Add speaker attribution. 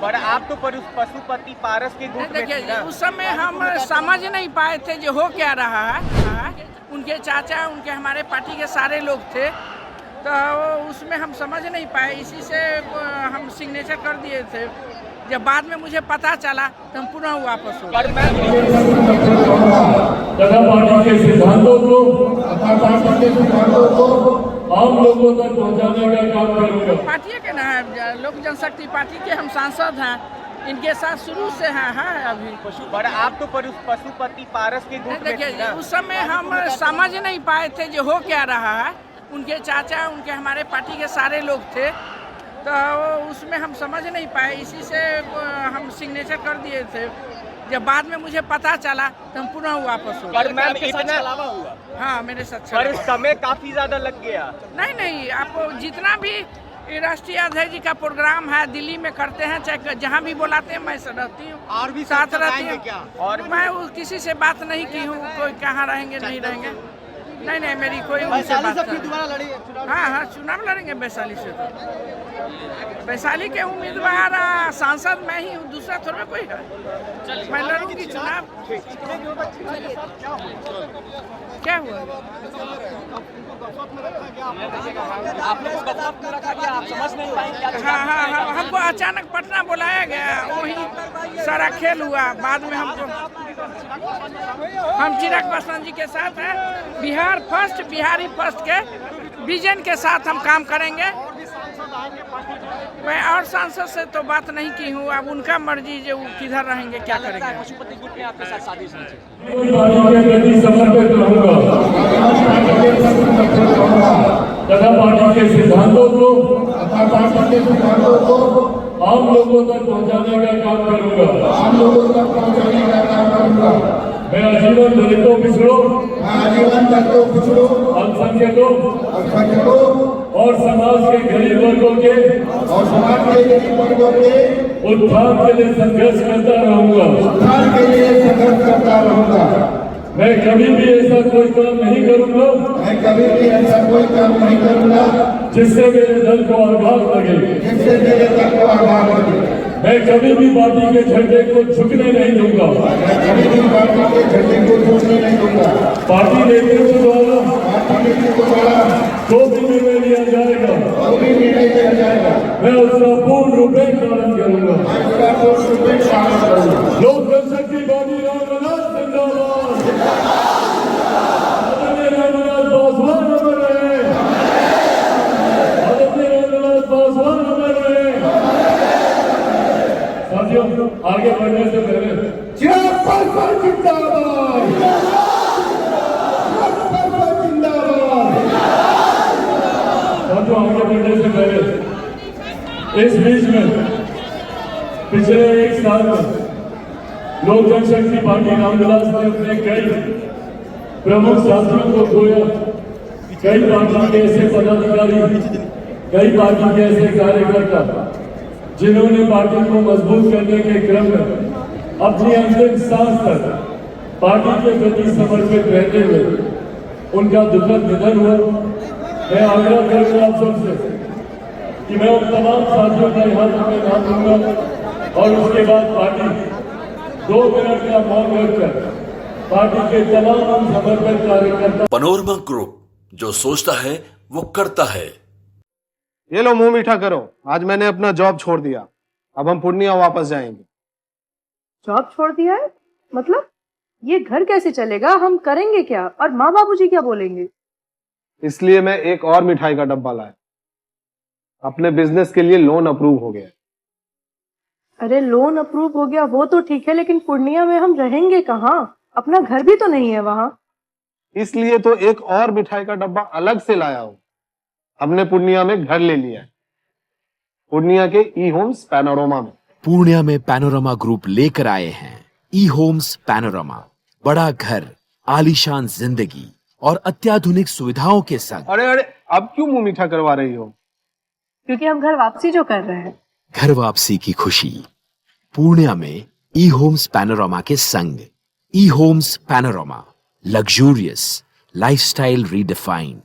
Speaker 1: पर आप तो पशुपति पारस के गुट में थी ना?
Speaker 2: उस समय हम समझ नहीं पाए थे जो हो क्या रहा है। उनके चाचा, उनके हमारे पार्टी के सारे लोग थे, तो उसमें हम समझ नहीं पाए, इसी से हम सिग्नेचर कर दिए थे। जब बाद में मुझे पता चला तो हम पुनः वापस हो गए।
Speaker 3: पार्टी के सिद्धांतों को आम लोगों तक पहुंचाने का काम करूंगा।
Speaker 2: पार्टी के ना लोक जनशक्ति पार्टी के हम सांसद हैं, इनके साथ शुरू से हैं अभी।
Speaker 1: पर आप तो पशुपति पारस के गुट में थी ना?
Speaker 2: उस समय हम समझ नहीं पाए थे जो हो क्या रहा है। उनके चाचा, उनके हमारे पार्टी के सारे लोग थे, तो उसमें हम समझ नहीं पाए, इसी से हम सिग्नेचर कर दिए थे। जब बाद में मुझे पता चला तो हम पुनः वापस हो गए।
Speaker 1: पर मैम इतना हुआ?
Speaker 2: हाँ, मेरे साथ।
Speaker 1: पर समय काफी ज्यादा लग गया।
Speaker 2: नहीं, आप जितना भी राष्ट्रीय अध्यक्ष जी का प्रोग्राम है दिल्ली में करते हैं, चाहे जहाँ भी बुलाते हैं, मैं रहती हूँ और भी साथ रहती हूँ। और मैं किसी से बात नहीं की हूँ, कोई कहाँ रहेंगे नहीं रहेंगे। नहीं, मेरी कोई उनसे बात नहीं। हाँ, चुनाव लड़ेंगे वैशाली से। तो वैशाली के उम्मीदवार सांसद मैं ही हूँ, दूसरा थोड़ा कोई है। मैं लड़ूंगी चुनाव। क्या हुआ? हाँ, हमको अचानक पटना बुलाया गया, वही सारा खेल हुआ। बाद में हम चिराग पासवान जी के साथ हैं, बिहारी फर्स्ट के विजन के साथ हम काम करेंगे। मैं और सांसद से तो बात नहीं की हूँ, अब उनका मर्जी जो किधर रहेंगे, क्या करेंगे।
Speaker 4: पशुपति गुट में आपके साथ शादी
Speaker 3: तथा पार्टी के सिद्धांतों को आम लोगों तक पहुंचाने का काम करूंगा। मैं आजीवन दलितों पिछड़ों अल्पसंख्यकों और समाज के गरीब वर्गों के उत्थान के लिए संघर्ष करता रहूंगा। मैं कभी भी ऐसा कोई काम नहीं करूंगा जिससे मेरे दल को आघात लगे। मैं कभी भी पार्टी के झंडे को झुकने नहीं दूंगा। पार्टी नेतृत्व द्वारा जो भी निर्णय लिया जाएगा मैं उसका पूर्ण रूप में पालन करूंगा। लोक जनशक्ति पार्टी रामविलास जिंदाबाद। आदरणीय रामविलास पासवान अमर रहे। आदरणीय रामविलास पासवान अमर रहे। साथियों, आगे बढ़ने से पहले चिराग पासवान जिंदाबाद। साथियों, आगे बढ़ने से पहले इस बीच में पिछले एक साल में लोक जनशक्ति पार्टी रामविलास ने अपने कई प्रमुख साथियों को खोया। कई पार्टी के ऐसे पदाधिकारी, कई पार्टी के ऐसे कार्यकर्ता जिन्होंने पार्टी को मजबूत करने के क्रम में अपनी अंतिम सांस तक पार्टी के प्रति समर्पित रहते हुए उनका दुखद निधन हुआ। मैं आग्रह करूंगा आप सबसे कि मैं उन तमाम साथियों का यहाँ में नाम लूंगा और उसके बाद पार्टी 2 मिनट का मौन रखकर पार्टी के तमाम समर्पित कार्यकर्ता।
Speaker 5: पैनोरमा ग्रुप, जो सोचता है वो करता है।
Speaker 6: ये लो, मुंह मीठा करो। आज मैंने अपना जॉब छोड़ दिया, अब हम पूर्णिया वापस जाएंगे।
Speaker 7: जॉब छोड़ दिया है? मतलब ये घर कैसे चलेगा? हम करेंगे क्या? और माँ बाबूजी क्या बोलेंगे?
Speaker 6: इसलिए मैं एक और मिठाई का डब्बा लाया। अपने बिजनेस के लिए लोन अप्रूव हो गया।
Speaker 7: अरे लोन अप्रूव हो गया वो तो ठीक है, लेकिन पूर्णिया में हम रहेंगे कहाँ? अपना घर भी तो नहीं है वहाँ।
Speaker 6: इसलिए तो एक और मिठाई का डब्बा अलग से लाया हूँ। हमने पूर्णिया में घर ले लिया है, पूर्णिया के ई होम्स पैनोरमा में।
Speaker 8: पूर्णिया में पैनोरमा ग्रुप लेकर आए हैं ई होम्स पैनोरमा। बड़ा घर, आलीशान जिंदगी और अत्याधुनिक सुविधाओं के संग।
Speaker 6: अरे अब क्यों मुंह मीठा करवा रही हो?
Speaker 7: क्योंकि हम घर वापसी जो कर रहे हैं।
Speaker 8: घर वापसी की खुशी पूर्णिया में ई होम्स पैनोरमा के संग। E homes panorama, luxurious lifestyle redefined.